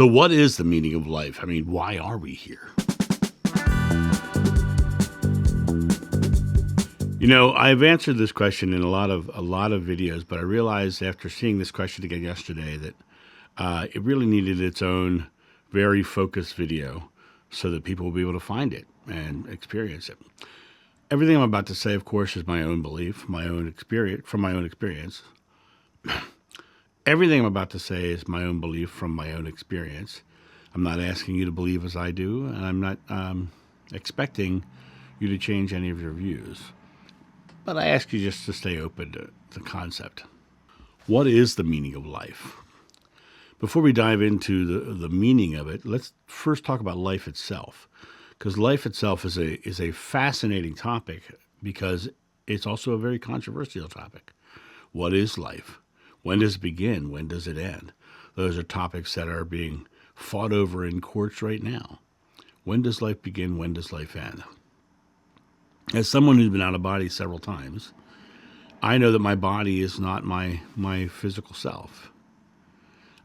So, what is the meaning of life? I mean, why are we here? I've answered this question in a lot of videos, but I realized after seeing this question again yesterday that it really needed its own very focused video so that people will be able to find it and experience it. Everything I'm about to say, of course, is my own belief, my own experience, from my own experience. Everything I'm about to say is my own belief from my own experience. I'm not asking you to believe as I do, and I'm not expecting you to change any of your views. But I ask you just to stay open to the concept. What is the meaning of life? Before we dive into the meaning of it, let's first talk about life itself. Because life itself is a fascinating topic because it's also a very controversial topic. What is life? When does it begin? When does it end? Those are topics that are being fought over in courts right now. When does life begin? When does life end? As someone who's been out of body several times, I know that my body is not my physical self.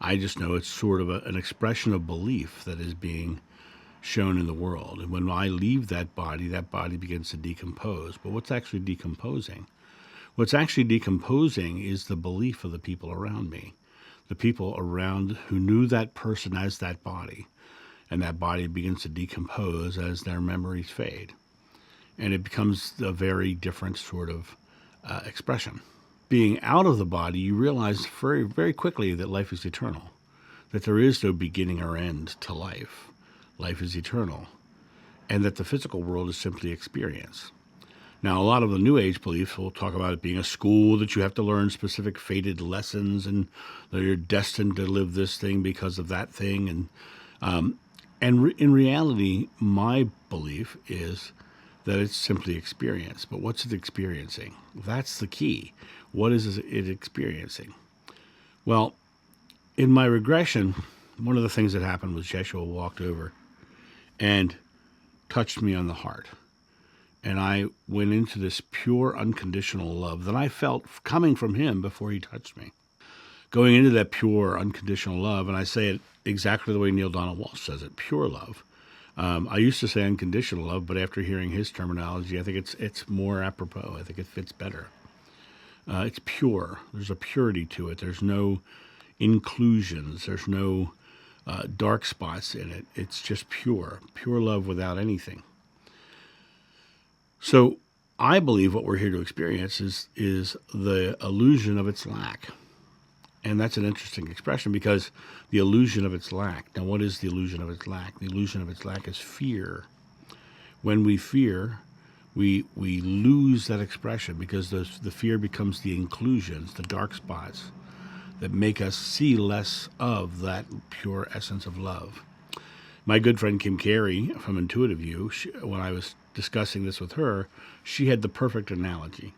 I just know it's sort of an expression of belief that is being shown in the world. And when I leave that body begins to decompose. But what's actually decomposing? What's actually decomposing is the belief of the people around me, the people around who knew that person as that body. And that body begins to decompose as their memories fade. And it becomes a very different sort of expression. Being out of the body, you realize very, very quickly that life is eternal, that there is no beginning or end to life. Life is eternal, and that the physical world is simply experience. Now, a lot of the New Age beliefs will talk about it being a school, that you have to learn specific fated lessons, and that you're destined to live this thing because of that thing. In reality, my belief is that it's simply experience. But what's it experiencing? That's the key. What is it experiencing? Well, in my regression, one of the things that happened was Yeshua walked over and touched me on the heart. And I went into this pure, unconditional love that I felt coming from him before he touched me. Going into that pure, unconditional love, and I say it exactly the way Neil Donald Walsh says it, pure love. I used to say unconditional love, but after hearing his terminology, I think it's more apropos. I think it fits better. It's pure. There's a purity to it. There's no inclusions. There's no dark spots in it. It's just pure love without anything. So I believe what we're here to experience is the illusion of its lack. And that's an interesting expression because the illusion of its lack. Now, what is the illusion of its lack? The illusion of its lack is fear. When we fear, we lose that expression because the fear becomes the inclusions, the dark spots that make us see less of that pure essence of love. My good friend Kim Carey from Intuitive You, when I was discussing this with her, she had the perfect analogy.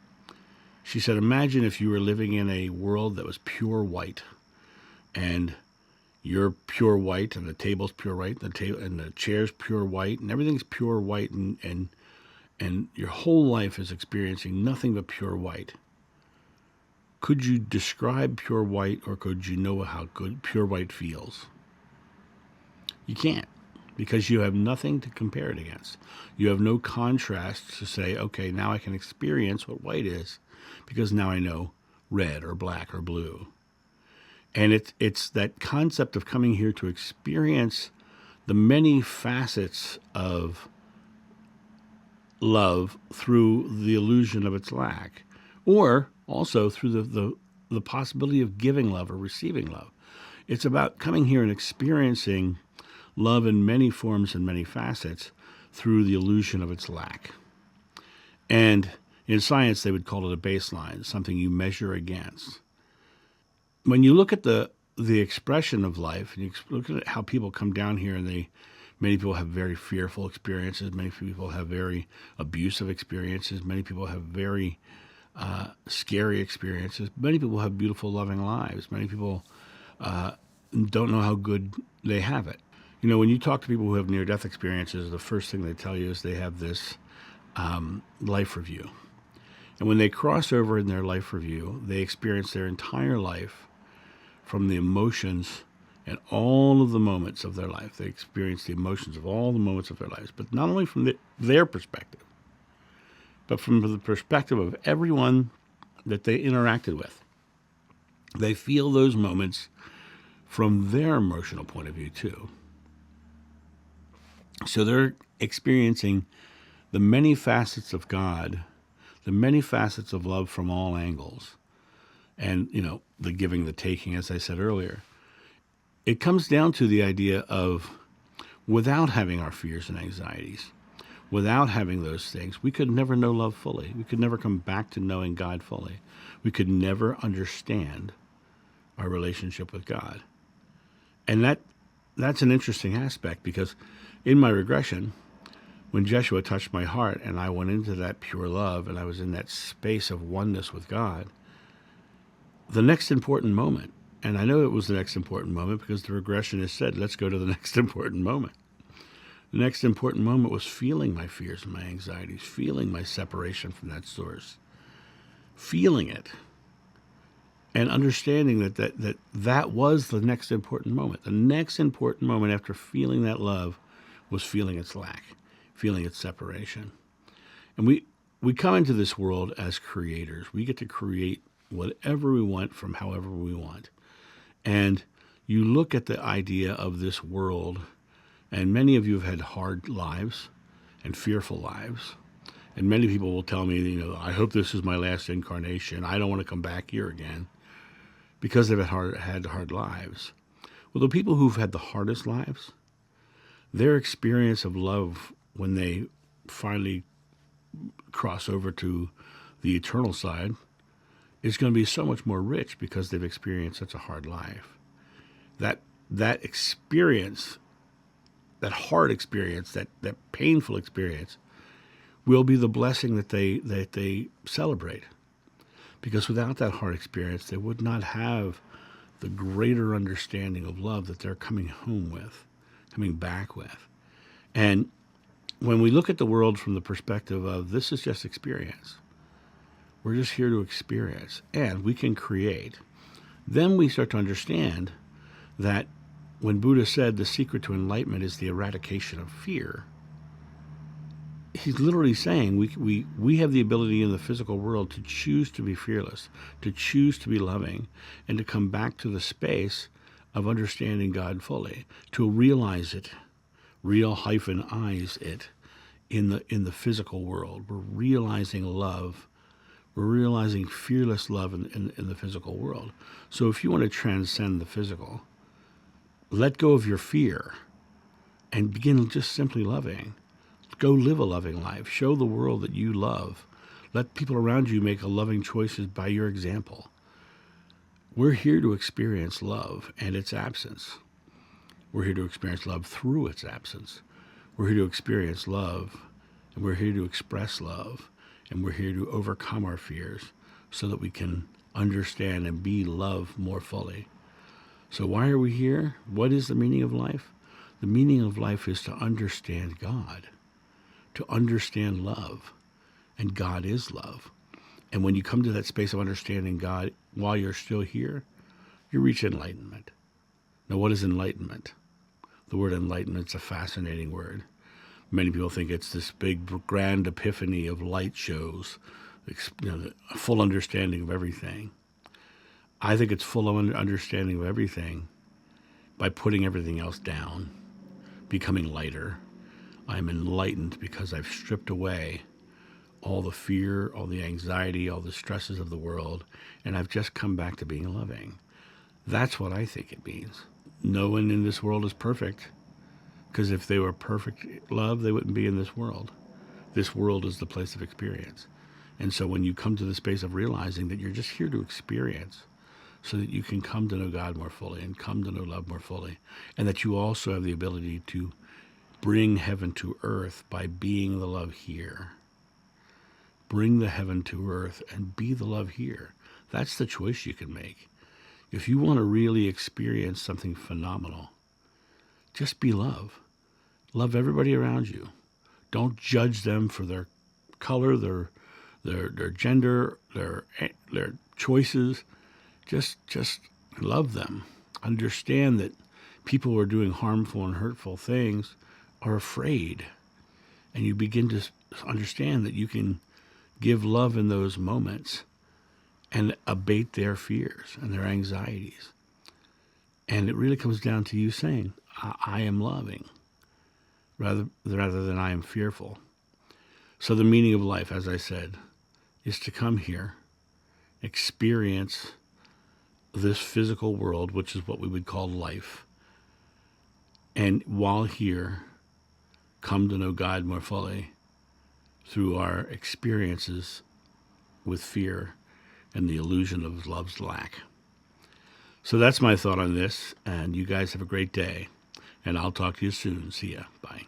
She said, imagine if you were living in a world that was pure white, and you're pure white, and the table's pure white, and the chair's pure white, and everything's pure white, and your whole life is experiencing nothing but pure white. Could you describe pure white, or could you know how good pure white feels? You can't, because you have nothing to compare it against. You have no contrast to say, okay, now I can experience what white is, because now I know red or black or blue. And it's that concept of coming here to experience the many facets of love through the illusion of its lack, or also through the possibility of giving love or receiving love. It's about coming here and experiencing love in many forms and many facets through the illusion of its lack. And in science, they would call it a baseline, something you measure against. When you look at the expression of life, and you look at how people come down here, and many people have very fearful experiences, many people have very abusive experiences, many people have very scary experiences, many people have beautiful, loving lives, many people don't know how good they have it. When you talk to people who have near-death experiences, the first thing they tell you is they have this life review. And when they cross over in their life review, they experience their entire life from the emotions and all of the moments of their life. They experience the emotions of all the moments of their lives, but not only from their perspective, but from the perspective of everyone that they interacted with. They feel those moments from their emotional point of view too. So they're experiencing the many facets of God, the many facets of love from all angles. And, the giving, the taking, as I said earlier. It comes down to the idea of, without having our fears and anxieties, without having those things, we could never know love fully. We could never come back to knowing God fully. We could never understand our relationship with God. And that's an interesting aspect, because in my regression, when Jeshua touched my heart and I went into that pure love and I was in that space of oneness with God, the next important moment, and I know it was the next important moment because the regressionist said, let's go to the next important moment. The next important moment was feeling my fears and my anxieties, feeling my separation from that source, feeling it, and understanding that was the next important moment. The next important moment after feeling that love was feeling its lack, feeling its separation. And we come into this world as creators. We get to create whatever we want from however we want. And you look at the idea of this world, and many of you have had hard lives and fearful lives. And many people will tell me, I hope this is my last incarnation. I don't want to come back here again, because they've had hard lives. Well, the people who've had the hardest lives, their experience of love when they finally cross over to the eternal side is going to be so much more rich, because they've experienced such a hard life. That experience, that hard experience, that painful experience, will be the blessing that they celebrate. Because without that hard experience, they would not have the greater understanding of love that they're coming home with, coming back with. And when we look at the world from the perspective of, this is just experience, we're just here to experience, and we can create, then we start to understand that when Buddha said the secret to enlightenment is the eradication of fear, he's literally saying we have the ability in the physical world to choose to be fearless, to choose to be loving, and to come back to the space of understanding God fully, to realize it, real-eyes it, in the physical world. We're realizing love. We're realizing fearless love in the physical world. So if you want to transcend the physical, let go of your fear and begin just simply loving. Go live a loving life. Show the world that you love. Let people around you make a loving choices by your example. We're here to experience love and its absence. We're here to experience love through its absence. We're here to experience love, and we're here to express love, and we're here to overcome our fears so that we can understand and be love more fully. So why are we here? What is the meaning of life? The meaning of life is to understand God, to understand love, and God is love. And when you come to that space of understanding God while you're still here, you reach enlightenment. Now, what is enlightenment? The word enlightenment is a fascinating word. Many people think it's this big, grand epiphany of light shows, a full understanding of everything. I think it's full understanding of everything by putting everything else down, becoming lighter. I'm enlightened because I've stripped away all the fear, all the anxiety, all the stresses of the world, and I've just come back to being loving. That's what I think it means. No one in this world is perfect, because if they were perfect love, they wouldn't be in this world. This world is the place of experience. And so when you come to the space of realizing that you're just here to experience, so that you can come to know God more fully and come to know love more fully, and that you also have the ability to bring heaven to earth by being the love here. Bring the heaven to earth and be the love here. That's the choice you can make. If you want to really experience something phenomenal, just be love. Love everybody around you. Don't judge them for their color, their gender, their choices. Just love them. Understand that people who are doing harmful and hurtful things are afraid. And you begin to understand that you can give love in those moments and abate their fears and their anxieties. And it really comes down to you saying, I am loving, rather than I am fearful. So the meaning of life, as I said, is to come here, experience this physical world, which is what we would call life. And while here, come to know God more fully through our experiences with fear and the illusion of love's lack. So that's my thought on this, and you guys have a great day, and I'll talk to you soon. See ya. Bye.